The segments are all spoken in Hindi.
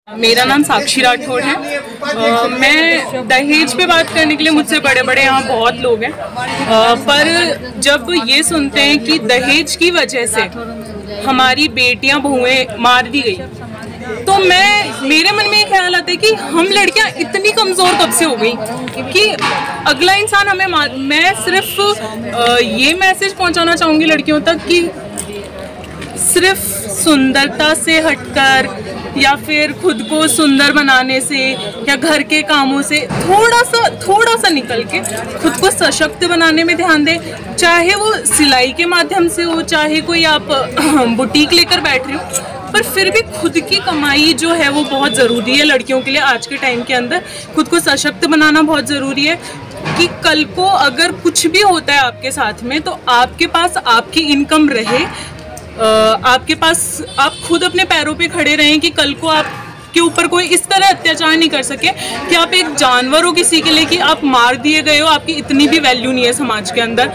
मेरा नाम साक्षी राठौड़ है। मैं दहेज पे बात करने के लिए मुझसे बड़े बड़े यहाँ बहुत लोग हैं, पर जब ये सुनते हैं कि दहेज की वजह से हमारी बेटियां बहुएं मार दी गई, तो मेरे मन में ये ख्याल आता है कि हम लड़कियां इतनी कमज़ोर कब से हो गई कि अगला इंसान हमें मैं सिर्फ ये मैसेज पहुंचाना चाहूँगी लड़कियों तक कि सिर्फ सुंदरता से हटकर या फिर खुद को सुंदर बनाने से या घर के कामों से थोड़ा सा निकल के खुद को सशक्त बनाने में ध्यान दें। चाहे वो सिलाई के माध्यम से हो, चाहे कोई आप बुटीक लेकर बैठ रहे हो, पर फिर भी खुद की कमाई जो है वो बहुत ज़रूरी है लड़कियों के लिए। आज के टाइम के अंदर खुद को सशक्त बनाना बहुत ज़रूरी है कि कल को अगर कुछ भी होता है आपके साथ में तो आपके पास आपकी इनकम रहे, आपके पास आप खुद अपने पैरों पे खड़े रहें कि कल को आपके ऊपर कोई इस तरह अत्याचार नहीं कर सके कि आप एक जानवर हो किसी के लिए, कि आप मार दिए गए हो, आपकी इतनी भी वैल्यू नहीं है समाज के अंदर।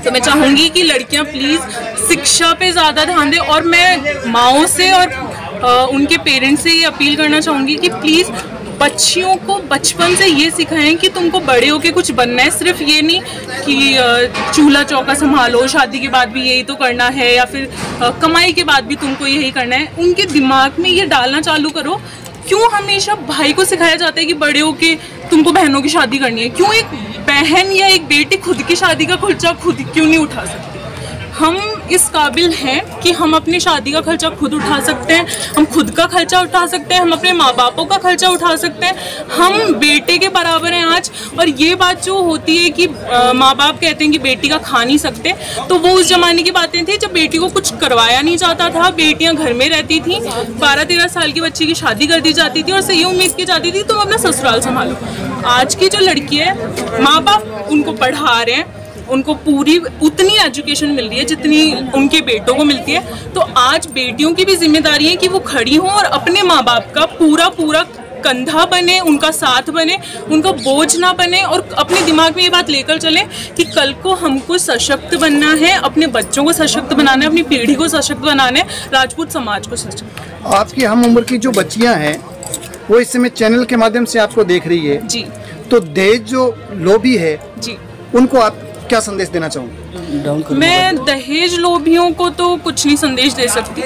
तो मैं चाहूँगी कि लड़कियां प्लीज़ शिक्षा पे ज़्यादा ध्यान दें, और मैं माँओं से और उनके पेरेंट्स से ये अपील करना चाहूँगी कि प्लीज़ बच्चियों को बचपन से ये सिखाएं कि तुमको बड़े होके कुछ बनना है। सिर्फ ये नहीं कि चूल्हा चौका संभालो, शादी के बाद भी यही तो करना है, या फिर कमाई के बाद भी तुमको यही करना है। उनके दिमाग में ये डालना चालू करो। क्यों हमेशा भाई को सिखाया जाता है कि बड़े होके तुमको बहनों की शादी करनी है? क्यों एक बहन या एक बेटी खुद की शादी का खर्चा खुद क्यों नहीं उठा सकती? हम इस काबिल हैं कि हम अपनी शादी का खर्चा खुद उठा सकते हैं, हम खुद का खर्चा उठा सकते हैं, हम अपने माँ बापों का खर्चा उठा सकते हैं। हम बेटे के बराबर हैं आज। और ये बात जो होती है कि माँ बाप कहते हैं कि बेटी का खा नहीं सकते, तो वो उस जमाने की बातें थी जब बेटी को कुछ करवाया नहीं जाता था, बेटियां घर में रहती थी, 12-13 साल की बच्ची की शादी कर दी जाती थी और से ये उम्मीद की जाती थी तुम अपना ससुराल संभालो। आज की जो लड़की है, माँ बाप उनको पढ़ा रहे हैं, उनको पूरी उतनी एजुकेशन मिल रही है जितनी उनके बेटों को मिलती है। तो आज बेटियों की भी जिम्मेदारी है कि वो खड़ी हों और अपने माँ बाप का पूरा कंधा बने, उनका साथ बने, उनका बोझ ना बने, और अपने दिमाग में ये बात लेकर चलें कि कल को हमको सशक्त बनना है, अपने बच्चों को सशक्त बनाना है, अपनी पीढ़ी को सशक्त बनाना है, राजपूत समाज को सशक्त। आपकी हम उम्र की जो बच्चियां हैं वो इस समय चैनल के माध्यम से आपको देख रही है जी, तो दहेज जो लोभी है जी, उनको आप क्या संदेश देना चाहूँगी? मैं दहेज लोभियों को तो कुछ नहीं संदेश दे सकती,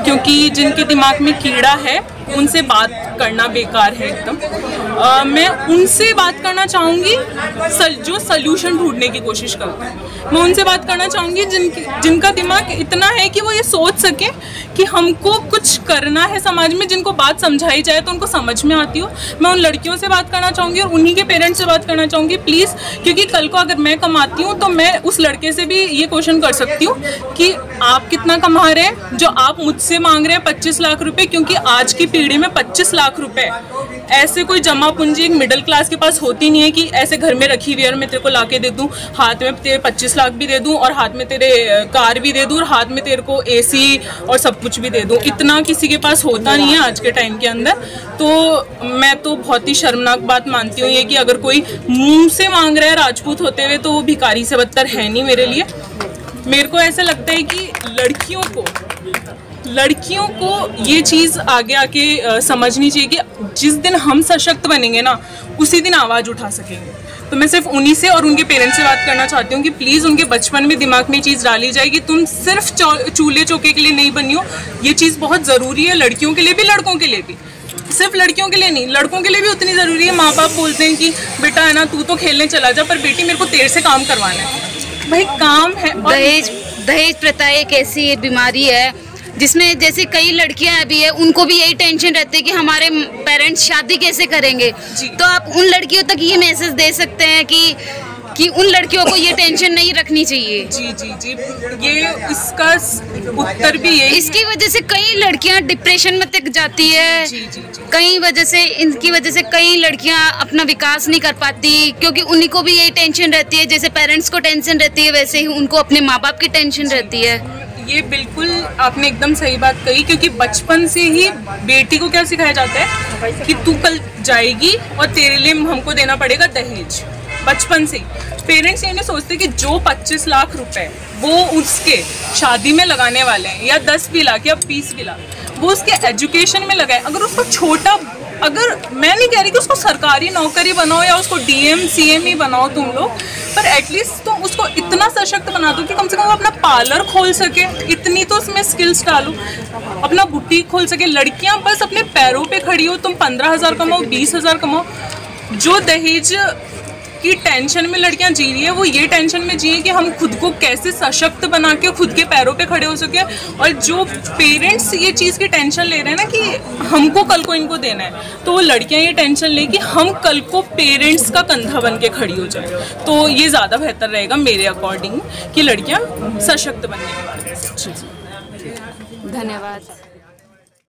क्योंकि जिनके दिमाग में कीड़ा है उनसे बात करना बेकार है एकदम। मैं उनसे बात करना चाहूँगी जो सल्यूशन ढूंढने की कोशिश करते हैं। मैं उनसे बात करना चाहूँगी जिनका दिमाग इतना है कि वो ये सोच सके कि हमको कुछ करना है समाज में, जिनको बात समझाई जाए तो उनको समझ में आती हो। मैं उन लड़कियों से बात करना चाहूँगी और उन्हीं के पेरेंट्स से बात करना चाहूँगी प्लीज़, क्योंकि कल को अगर मैं कमाती हूँ तो मैं उस लड़के से भी ये क्वेश्चन कर सकती हूँ कि आप कितना कमा रहे हैं जो आप मुझसे मांग रहे हैं 25 लाख रुपए, क्योंकि आज की पीढ़ी में 25 लाख रुपए ऐसे कोई जमा पूंजी एक मिडिल क्लास के पास होती नहीं है कि ऐसे घर में रखी हुई है और मैं तेरे को लाके दे दूं, हाथ में तेरे 25 लाख भी दे दूं और हाथ में तेरे कार भी दे दूं और हाथ में तेरे को एसी और सब कुछ भी दे दूं। इतना किसी के पास होता नहीं है आज के टाइम के अंदर। तो मैं तो बहुत ही शर्मनाक बात मानती हूँ ये कि अगर कोई मुंह से मांग रहा है राजपूत होते हुए तो वो भिखारी से बदतर है नहीं मेरे लिए। मेरे को ऐसा लगता है कि लड़कियों को ये चीज़ आगे आके समझनी चाहिए कि जिस दिन हम सशक्त बनेंगे ना उसी दिन आवाज़ उठा सकेंगे। तो मैं सिर्फ उन्हीं से और उनके पेरेंट्स से बात करना चाहती हूँ कि प्लीज़ उनके बचपन में दिमाग में ये चीज़ डाली जाए कि तुम सिर्फ चूल्हे चौके के लिए नहीं बनी हो। ये चीज़ बहुत ज़रूरी है लड़कियों के लिए भी, लड़कों के लिए भी। सिर्फ लड़कियों के लिए नहीं, लड़कों के लिए भी उतनी ज़रूरी है। माँ बाप बोलते हैं कि बेटा है ना तू तो खेलने चला जा, पर बेटी मेरे को तेरे से काम करवाना है। भाई काम है। दहेज प्रथा एक ऐसी बीमारी है जिसमें जैसे कई लड़कियां अभी है उनको भी यही टेंशन रहती है कि हमारे पेरेंट्स शादी कैसे करेंगे। तो आप उन लड़कियों तक ये मैसेज दे सकते हैं कि उन लड़कियों को ये टेंशन नहीं रखनी चाहिए। जी जी जी, ये इसका उत्तर भी है। इसकी वजह से कई लड़कियां डिप्रेशन में तक जाती है। जी जी जी, इनकी वजह से कई लड़कियां अपना विकास नहीं कर पाती, क्योंकि उन्हीं को भी यही टेंशन रहती है। जैसे पेरेंट्स को टेंशन रहती है वैसे ही उनको अपने माँ बाप की टेंशन रहती है। ये बिल्कुल आपने एकदम सही बात कही, क्योंकि बचपन से ही बेटी को क्या सिखाया जाता है कि तू कल जाएगी और तेरे लिए हमको देना पड़ेगा दहेज। बचपन से पेरेंट्स ये नहीं सोचते कि जो 25 लाख रुपए वो उसके शादी में लगाने वाले हैं, या 10 भी लाख या 20 भी लाख, वो उसके एजुकेशन में लगाए। अगर उसको छोटा, अगर मैं नहीं कह रही कि उसको सरकारी नौकरी बनाओ या उसको डीएम सीएम ही बनाओ तुम लोग, पर एटलीस्ट तो उसको इतना सशक्त बना दो कि कम से कम वो अपना पार्लर खोल सके, इतनी तो उसमें स्किल्स डालो, अपना बुटीक खोल सके। लड़कियां बस अपने पैरों पे खड़ी हो, तुम 15,000 कमाओ, 20,000 कमाओ। जो दहेज की टेंशन में लड़कियां जी रही है, वो ये टेंशन में जिए कि हम खुद को कैसे सशक्त बना के खुद के पैरों पे खड़े हो सके। और जो पेरेंट्स ये चीज़ की टेंशन ले रहे हैं ना कि हमको कल को इनको देना है, तो वो लड़कियां ये टेंशन ले कि हम कल को पेरेंट्स का कंधा बन के खड़ी हो जाए। तो ये ज़्यादा बेहतर रहेगा मेरे अकॉर्डिंग कि लड़कियां सशक्त बनने के बाद। धन्यवाद।